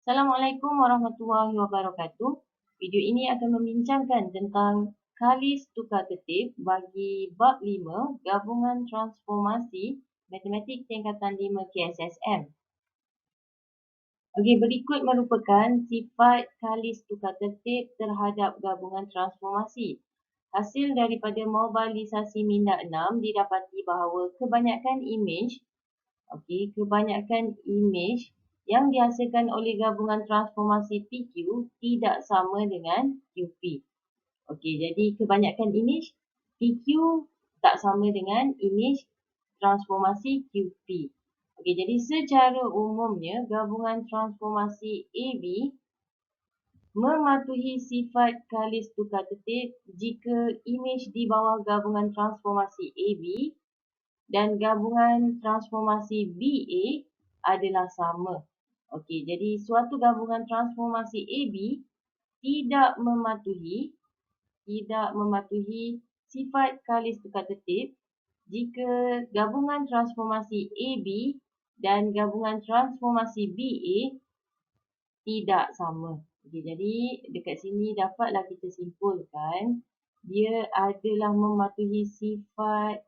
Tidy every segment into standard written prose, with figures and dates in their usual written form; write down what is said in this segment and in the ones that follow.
Assalamualaikum warahmatullahi wabarakatuh. Video ini akan membincangkan tentang kalis tukar tertib bagi bab 5 gabungan transformasi matematik tingkatan 5 KSSM. Okey, berikut merupakan sifat kalis tukar tertib terhadap gabungan transformasi. Hasil daripada mobilisasi minda 6 didapati bahawa kebanyakan imej yang dihasilkan oleh gabungan transformasi PQ tidak sama dengan QP. Okey, jadi kebanyakan imej PQ tak sama dengan imej transformasi QP. Okey, jadi secara umumnya gabungan transformasi AB mematuhi sifat kalis tukar tertib jika imej di bawah gabungan transformasi AB dan gabungan transformasi BA adalah sama. Okey, jadi suatu gabungan transformasi AB tidak mematuhi sifat kalis tukar tertib jika gabungan transformasi AB dan gabungan transformasi BA tidak sama. Okey, jadi dekat sini dapatlah kita simpulkan dia adalah mematuhi sifat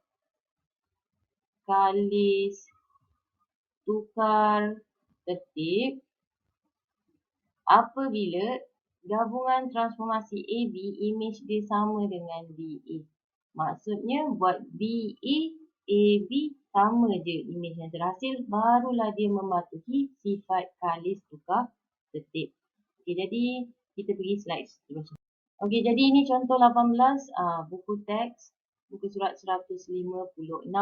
kalis tukar tertib apabila gabungan transformasi AB imej dia sama dengan BA. Maksudnya buat BA, AB sama je imej yang terhasil, barulah dia mematuhi sifat kalis tukar tertib. Okey, jadi kita pergi slide seterusnya. Okey, jadi ini contoh 18 buku teks, buku surat 156.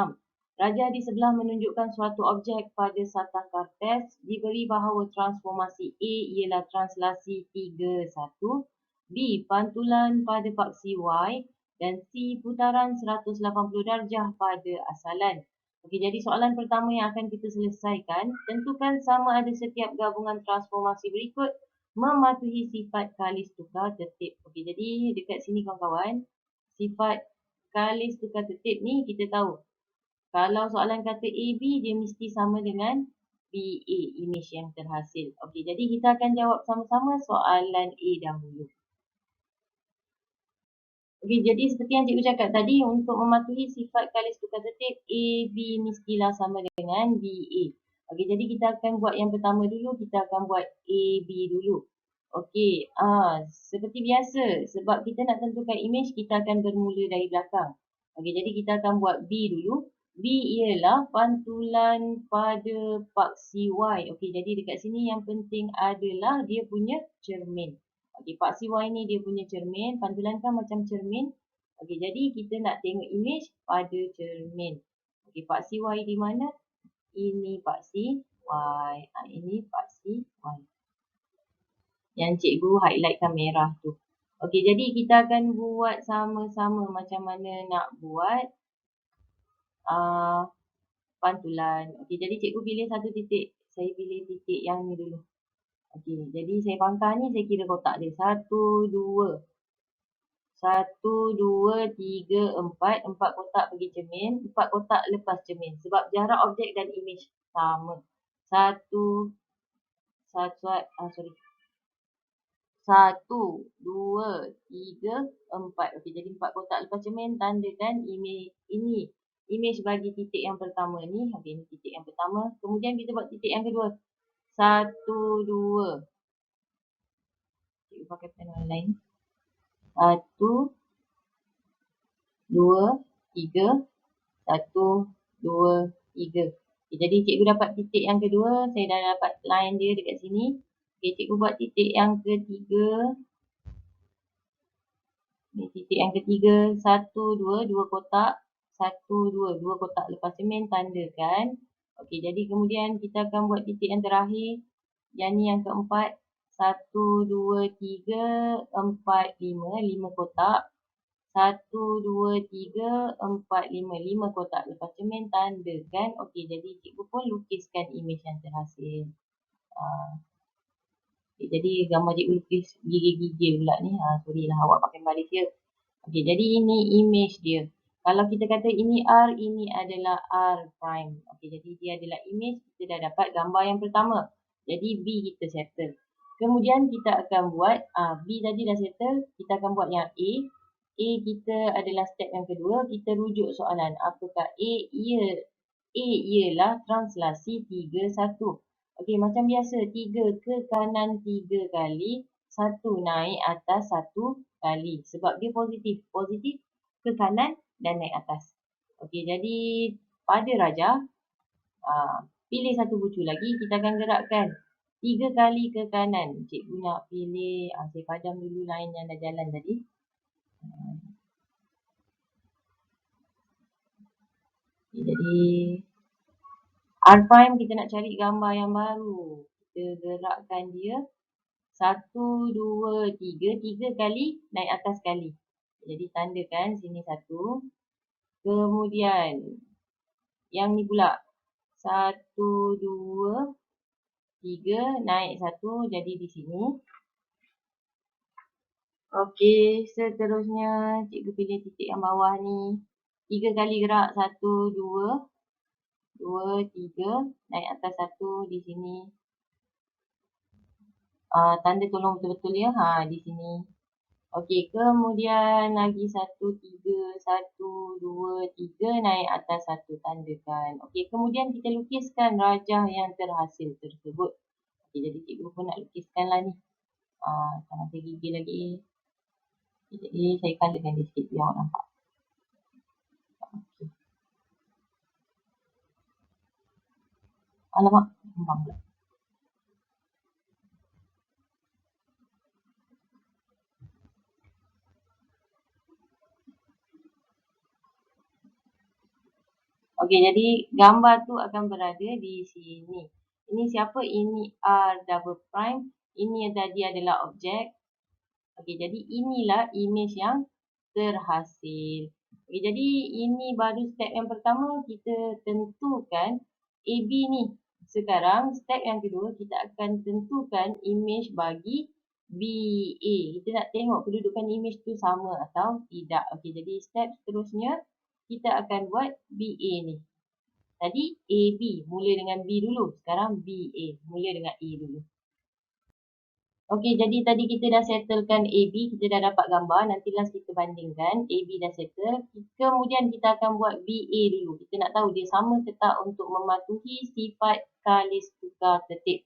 Raja di sebelah menunjukkan suatu objek pada satah kartes, diberi bahawa transformasi A ialah translasi 3:1, B pantulan pada paksi Y dan C putaran 180 darjah pada asalan. Okey, jadi soalan pertama yang akan kita selesaikan, tentukan sama ada setiap gabungan transformasi berikut mematuhi sifat kalis tukar tertib. Okey, jadi dekat sini kawan-kawan, sifat kalis tukar tertib ni kita tahu. Kalau soalan kata AB, dia mesti sama dengan BA, imej yang terhasil. Okey, jadi kita akan jawab sama-sama soalan A dahulu. Okey, jadi seperti yang cikgu cakap tadi, untuk mematuhi sifat kalis tukar tertib, AB mestilah sama dengan BA. Okey, jadi kita akan buat yang pertama dulu, kita akan buat AB dulu. Okey, seperti biasa, sebab kita nak tentukan imej, kita akan bermula dari belakang. Okey, jadi kita akan buat B dulu. B ialah pantulan pada paksi Y. Okey, jadi dekat sini yang penting adalah dia punya cermin. Okey, paksi Y ni dia punya cermin. Pantulan kan macam cermin. Okey, jadi kita nak tengok imej pada cermin. Okey, paksi Y di mana? Ini paksi Y. Ini paksi Y. Yang cikgu highlightkan merah tu. Okey, jadi kita akan buat sama-sama macam mana nak buat pantulan. Okey, jadi cikgu pilih satu titik. Saya pilih titik yang ni dulu. Okey, jadi saya pangkah ni, saya kira kotak dia. 1, 2. 1, 2, 3, 4. 4 kotak pergi cermin. 4 kotak lepas cermin. Sebab jarak objek dan imej sama. 1, 2, 3, 4. Okey, jadi 4 kotak lepas cermin, tandakan imej ini. Imej bagi titik yang pertama ni. Okey, ini titik yang pertama. Kemudian kita buat titik yang kedua. 1, 2. Cikgu pakai pen warna lain. 1, 2, 3. 1, 2, 3. Okay, jadi cikgu dapat titik yang kedua. Saya dah dapat line dia dekat sini. Okay, cikgu buat titik yang ketiga. Ini titik yang ketiga. 1, 2, 2 kotak. 1, 2, 2 kotak lepas cermin, tandakan. Okey, jadi kemudian kita akan buat titik yang terakhir. Yang ni yang keempat. 1, 2, 3, 4, 5. 5 kotak. 1, 2, 3, 4, 5. 5 kotak lepas cermin, tandakan. Okey, jadi cikgu pun lukiskan imej yang terhasil. Okay, jadi gambar cikgu lukis gigi-gigi pula ni. Sorry lah, awak pakai Malaysia. Okey, jadi ini imej dia. Kalau kita kata ini R, ini adalah R prime. Okey, jadi dia adalah imej. Kita dah dapat gambar yang pertama. Jadi B kita settle. Kemudian kita akan buat, B tadi dah settle, kita akan buat yang A. A kita adalah step yang kedua, kita rujuk soalan. Apakah A? A ialah translasi 3, 1. Okey, macam biasa, 3 ke kanan 3 kali, 1 naik atas 1 kali. Sebab dia positif. Positif ke kanan dan naik atas. Okey, jadi pada Raja, pilih satu bucu lagi, kita akan gerakkan 3 kali ke kanan. Cikgu nak pilih, saya padam dulu line yang dah jalan tadi. Jadi R prime kita nak cari gambar yang baru. Kita gerakkan dia 1, 2, 3. 3 kali naik atas sekali. Jadi tandakan sini 1. Kemudian yang ni pula 1, 2, 3 naik 1 jadi di sini. Okey, seterusnya cikgu pilih titik yang bawah ni. 3 kali gerak 1, 2, 2, 3 naik atas 1 di sini. Tanda tolong betul-betul ya. Di sini. Okey, kemudian lagi 1, 3, 1, 2, 3 naik atas 1 tandakan. Okey, kemudian kita lukiskan rajah yang terhasil tersebut. Okey, jadi cikgu pun nak lukiskanlah ni. Jangan tergigil lagi. Jadi saya colourkan dia sikit biar awak nampak. Okay. Alamak, kembang pula. Okey, jadi gambar tu akan berada di sini. Ini siapa? Ini R double prime. Ini tadi adalah objek. Okey, jadi inilah image yang terhasil. Okey, jadi ini baru step yang pertama, kita tentukan AB ni. Sekarang step yang kedua, kita akan tentukan image bagi BA. Kita nak tengok kedudukan image tu sama atau tidak. Okey, jadi step seterusnya kita akan buat BA ni. Tadi AB mula dengan B dulu. Sekarang BA mula dengan A dulu. Okey, jadi tadi kita dah settlekan AB, kita dah dapat gambar. Nanti last kita bandingkan. AB dah settle. Kemudian kita akan buat BA dulu. Kita nak tahu dia sama ke tak untuk mematuhi sifat kalis tukar tertib.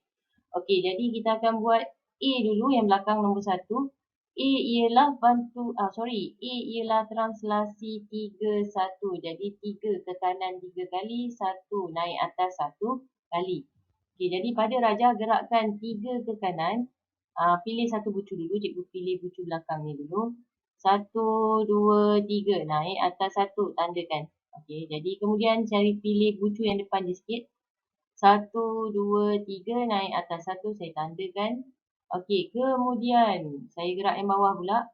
Okey, jadi kita akan buat A dulu yang belakang nombor 1. A ialah A ialah translasi 3, 1. Jadi 3 ke kanan 3 kali, 1 naik atas 1 kali. Okey, jadi pada Raja gerakkan 3 ke kanan. Pilih satu bucu dulu, cikgu pilih bucu belakang ni dulu. 1, 2, 3 naik atas 1 tandakan. Okey, jadi kemudian cari pilih bucu yang depan dia sikit. 1, 2, 3 naik atas 1 saya tandakan. Okey, kemudian saya gerak yang bawah pula.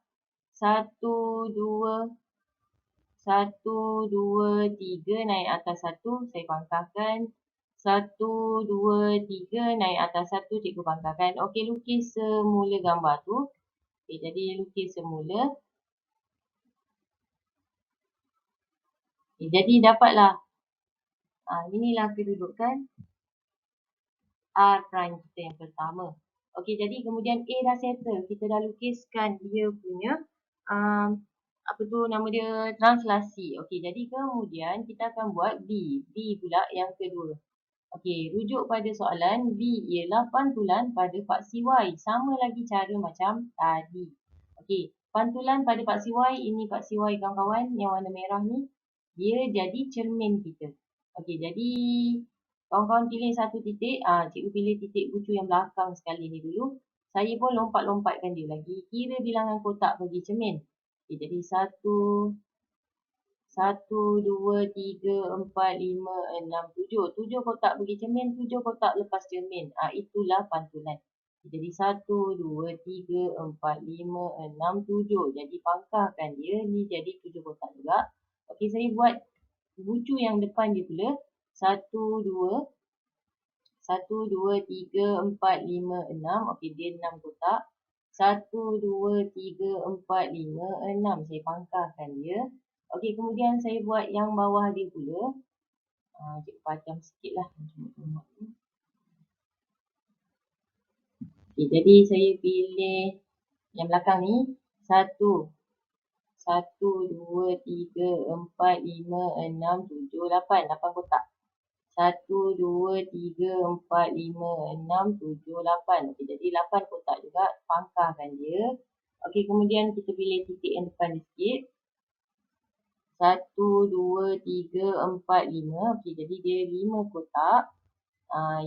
1, 2, 1, 2, 3 naik atas 1 saya pangkahkan. 1, 2, 3 naik atas 1 cikgu pangkahkan. Okey, lukis semula gambar tu. Okey, jadi lukis semula. Okey, jadi dapatlah. Inilah kedudukan R prime kita yang pertama. Okey, jadi kemudian A dah settle. Kita dah lukiskan dia punya apa tu nama dia translasi. Okey, jadi kemudian kita akan buat B. B pula yang kedua. Okey, rujuk pada soalan, B ialah pantulan pada paksi Y. Sama lagi cara macam tadi. Okey, pantulan pada paksi Y, ini paksi Y kawan-kawan yang warna merah ni, dia jadi cermin kita. Okey, jadi kawan-kawan pilih satu titik, cikgu pilih titik bucu yang belakang sekali ni dulu. Saya pun lompat-lompatkan dia lagi, kira bilangan kotak bagi cermin. Okey, jadi 1, 2, 3, 4, 5, 6, 7. 7 kotak bagi cermin, 7 kotak lepas cermin. Itulah pantulan. Jadi 1, 2, 3, 4, 5, 6, 7. Jadi pangkahkan dia, ni jadi 7 kotak juga. Okey, saya buat bucu yang depan dia pula. 1, 2, 3, 4, 5, 6. Okey, dia 6 kotak. 1, 2, 3, 4, 5, 6. Saya pangkahkan dia. Okey, kemudian saya buat yang bawah dia pula. Cikgu padam sikit lah. Okay, jadi saya pilih yang belakang ni. 1, 2, 3, 4, 5, 6, 7, 8. 8 kotak. 1, 2, 3, 4, 5, 6, 7, 8. Okey, jadi 8 kotak juga. Pangkahkan dia. Okey, kemudian kita pilih titik yang depan ni sikit. 1, 2, 3, 4, 5. Okey, jadi dia 5 kotak.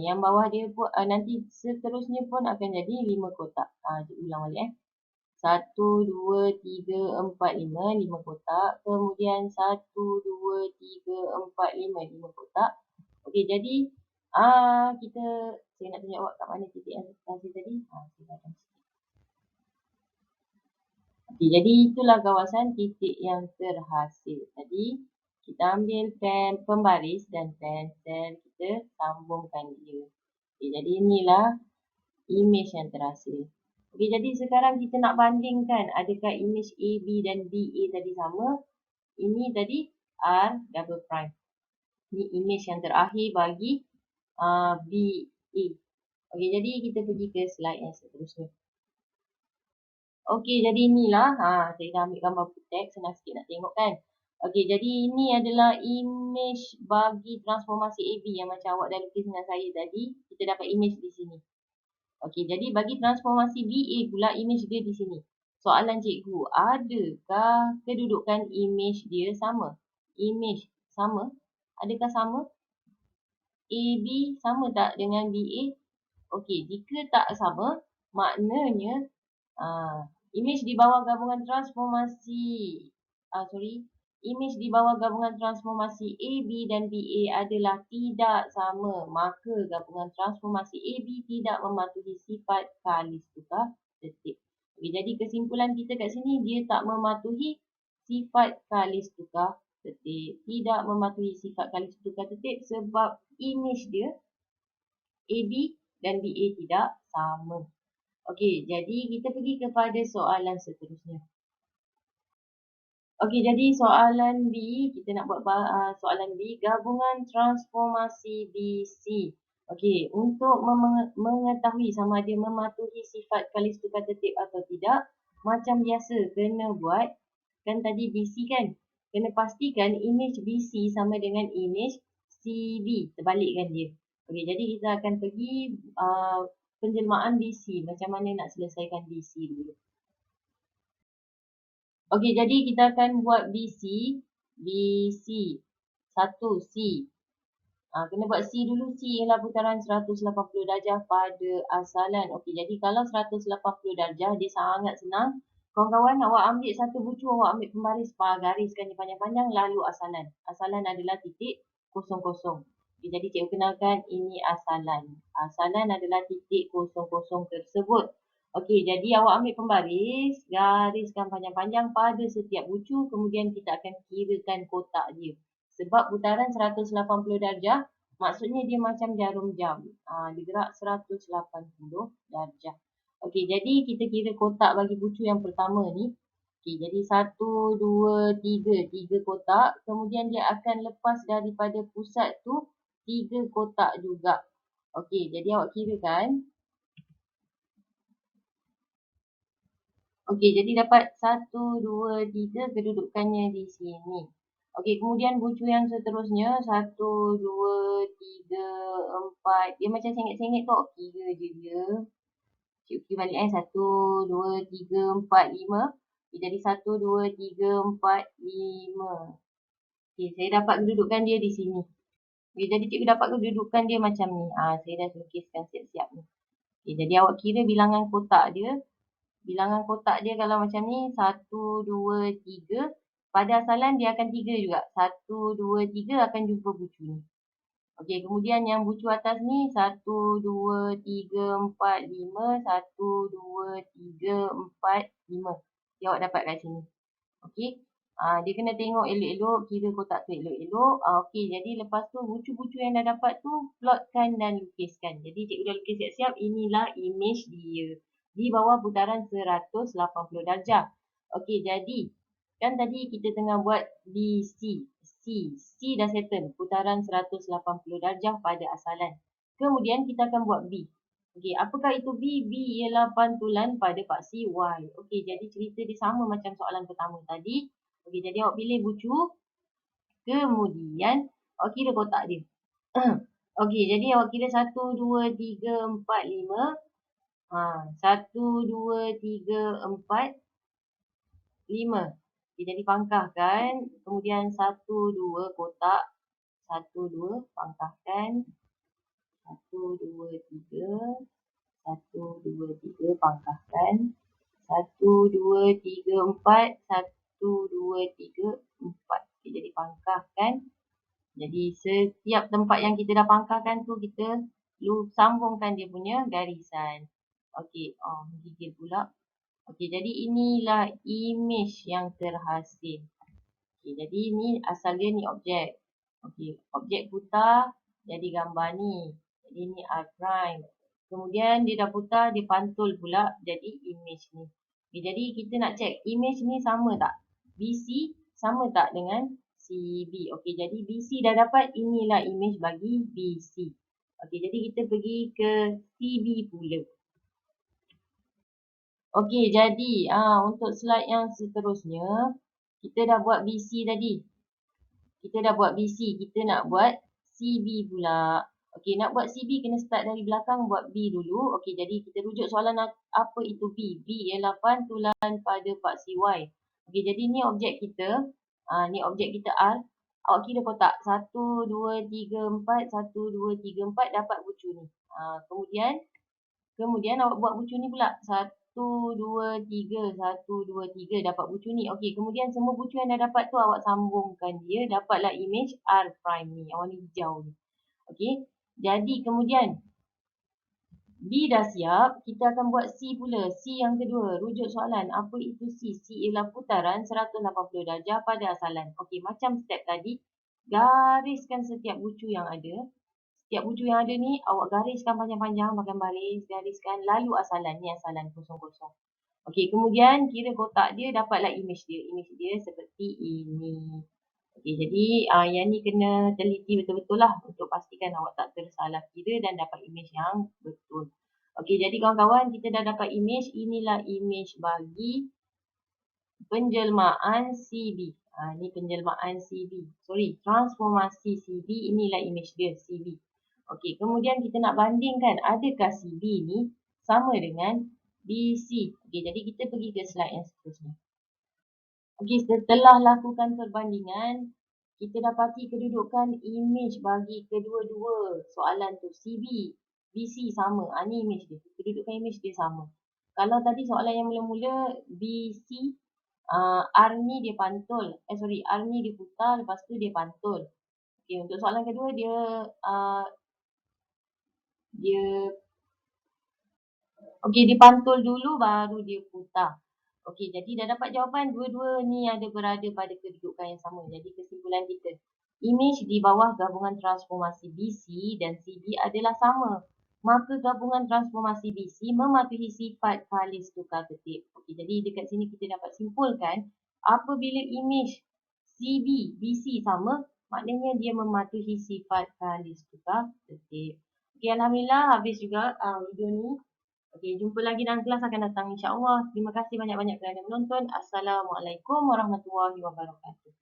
Yang bawah dia pun nanti seterusnya pun akan jadi 5 kotak. Cikgu ulang balik 1, 2, 3, 4, 5. 5 kotak. Kemudian 1, 2, 3, 4, 5. 5 kotak. Okey, jadi saya nak tunjuk awak kat mana titik yang saya tadi. Saya datang sikit. Okey, jadi itulah kawasan titik yang terhasil. Tadi kita ambil pen pembaris dan pensel kita sambungkan dia. Okey, jadi inilah imej yang terhasil. Okey, jadi sekarang kita nak bandingkan adakah imej AB dan BA tadi sama. Ini tadi R double prime. Ini imej yang terakhir bagi BA. Okey, jadi kita pergi ke slide yang seterusnya. Okey, jadi inilah saya dah ambil gambar teks, senang sikit nak tengok kan. Okey, jadi ini adalah imej bagi transformasi AB yang macam awak dah lukis dengan saya tadi. Kita dapat imej di sini. Okey, jadi bagi transformasi BA pula imej dia di sini. Soalan cikgu, adakah kedudukan imej dia sama? Imej sama? Adakah sama? AB sama tak dengan BA? Okey, jika tak sama, maknanya imej di bawah gabungan transformasi imej di bawah gabungan transformasi AB dan BA adalah tidak sama. Maka gabungan transformasi AB tidak mematuhi sifat kalis tukar tertib. Okay, jadi kesimpulan kita kat sini, dia tak mematuhi sifat kalis tukar tertib. Tidak mematuhi sifat kalis tukar tertib sebab imej dia AB dan BA tidak sama. Okey, jadi kita pergi kepada soalan seterusnya. Okey, jadi soalan B, kita nak buat soalan B, gabungan transformasi BC. Okey, untuk mengetahui sama ada mematuhi sifat kalis tukar tertib atau tidak, macam biasa kena buat, kan tadi BC kan? Kena pastikan imej BC sama dengan imej CB, terbalikkan dia. Okey, jadi kita akan pergi penjelmaan BC, macam mana nak selesaikan BC dulu. Okey, jadi kita akan buat BC. BC. 1 C. Kena buat C dulu. C ialah putaran 180 darjah pada asalan. Okey, jadi kalau 180 darjah, dia sangat senang. Kawan-kawan, awak ambil satu bucu, awak ambil pembaris, gariskan dia panjang-panjang, lalu asalan. Asalan adalah titik kosong kosong. Okay, jadi cikgu kenalkan, ini asalan. Asalan adalah titik kosong kosong tersebut. Okey, jadi awak ambil pembaris, gariskan panjang-panjang pada setiap bucu, kemudian kita akan kirakan kotak dia. Sebab putaran 180 darjah, maksudnya dia macam jarum jam. Dia gerak 180 darjah. Okey, jadi kita kira kotak bagi bucu yang pertama ni. Okey, jadi 1, 2, 3. 3 kotak. Kemudian dia akan lepas daripada pusat tu 3 kotak juga. Okey, jadi awak kirakan. Okey, jadi dapat 1, 2, 3 kedudukannya di sini. Okey, kemudian bucu yang seterusnya 1, 2, 3, 4. Dia macam sengit-sengit tu. Kira je dia. Cikgu balik 1, 2, 3, 4, 5. Jadi 1, 2, 3, 4, 5. Okey, saya dapat kedudukan dia di sini. Okey, jadi cikgu dapat kedudukan dia macam ni. Saya dah lukiskan siap-siap ni. Okey, jadi awak kira bilangan kotak dia. Bilangan kotak dia kalau macam ni, 1, 2, 3. Pada asalan dia akan 3 juga. 1, 2, 3 akan jumpa bucu ni. Okey, kemudian yang bucu atas ni, 1, 2, 3, 4, 5. 1, 2, 3, 4, 5. Dia awak dapat kat sini. Okey. Dia kena tengok elok-elok, kira kotak tu elok-elok. Okey, jadi lepas tu bucu-bucu yang dah dapat tu, plotkan dan lukiskan. Jadi cikgu dah lukis siap-siap, inilah imej dia. Di bawah putaran 180 darjah. Okey, jadi kan tadi kita tengah buat BC. C dah settle, putaran 180 darjah pada asalan. Kemudian kita akan buat B. Okey, apakah itu B? B ialah pantulan pada paksi Y. Okey, jadi cerita dia sama macam soalan pertama tadi. Okey, jadi awak pilih bucu, kemudian awak kira kotak dia. Okey, jadi awak kira 1, 2, 3, 4, 5. 1, 2, 3, 4, 5. Okey, jadi pangkahkan. Kemudian 1, 2 kotak. 1, 2 pangkahkan. 1, 2, 3. 1, 2, 3 pangkahkan. 1, 2, 3, 4. 1, 2, 3, 4. Okey, jadi pangkahkan. Jadi setiap tempat yang kita dah pangkahkan tu kita sambungkan dia punya garisan. Okey, gigil pula. Okey, jadi inilah image yang terhasil. Okey, jadi ni asal dia ni objek. Okey, objek putar jadi gambar ni. Jadi ni R prime. Kemudian dia dah putar, dia pantul pula jadi image ni. Okey, jadi kita nak check image ni sama tak? BC sama tak dengan CB? Okey, jadi BC dah dapat, inilah image bagi BC. Okey, jadi kita pergi ke CB pula. Okey, jadi untuk slide yang seterusnya, kita dah buat BC tadi. Kita dah buat BC, kita nak buat CB pula. Okey, nak buat CB kena start dari belakang, buat B dulu. Okey, jadi kita rujuk soalan apa itu B. B ialah pantulan pada paksi Y. Okey, jadi ni objek kita. Ni objek kita R. Awak kira kotak. 1, 2, 3, 4. 1, 2, 3, 4 dapat bucu ni. Kemudian awak buat bucu ni pula. 1, 2, 3. 1, 2, 3 dapat bucu ni. Okey, kemudian semua bucu yang dah dapat tu awak sambungkan dia. Dapatlah image R prime ni. Yang warna hijau ni. Okey, jadi kemudian B dah siap. Kita akan buat C pula. C yang kedua. Rujuk soalan. Apa itu C? C ialah putaran 180 darjah pada asalan. Okey, macam step tadi. Gariskan setiap bucu yang ada. Setiap bucu yang ada ni, awak gariskan panjang-panjang, pakai baris, gariskan, lalu asalan. Ni asalan kosong-kosong. Okey, kemudian kira kotak dia, dapatlah image dia. Image dia seperti ini. Okey, jadi yang ni kena teliti betul-betul lah untuk pastikan awak tak tersalah kira dan dapat image yang betul. Okey, jadi kawan-kawan, kita dah dapat image. Inilah image bagi penjelmaan CB. Ni penjelmaan CB. Sorry, transformasi CB. Inilah image dia, CB. Okey, kemudian kita nak bandingkan adakah CB ni sama dengan BC. Okey, jadi kita pergi ke slide yang seterusnya. Okey, setelah lakukan perbandingan, kita dapati kedudukan image bagi kedua-dua soalan tu. CB, BC sama. Ni image dia. Kedudukan image dia sama. Kalau tadi soalan yang mula-mula BC, R ni dia pantul. R ni dia putar, lepas tu dia pantul. Okey, untuk soalan kedua dia okey, dia pantul dulu baru dia putar. Okey, jadi dah dapat jawapan, dua-dua ni ada berada pada kedudukan yang sama. Jadi kesimpulan kita, image di bawah gabungan transformasi BC dan CB adalah sama. Maka gabungan transformasi BC mematuhi sifat kalis tukar ketip. Okey, jadi dekat sini kita dapat simpulkan, apabila image CB, BC sama, maknanya dia mematuhi sifat kalis tukar ketip. Okey, Alhamdulillah habis juga video ni. Okey, jumpa lagi dalam kelas akan datang insya-Allah. Terima kasih banyak-banyak kerana menonton. Assalamualaikum warahmatullahi wabarakatuh.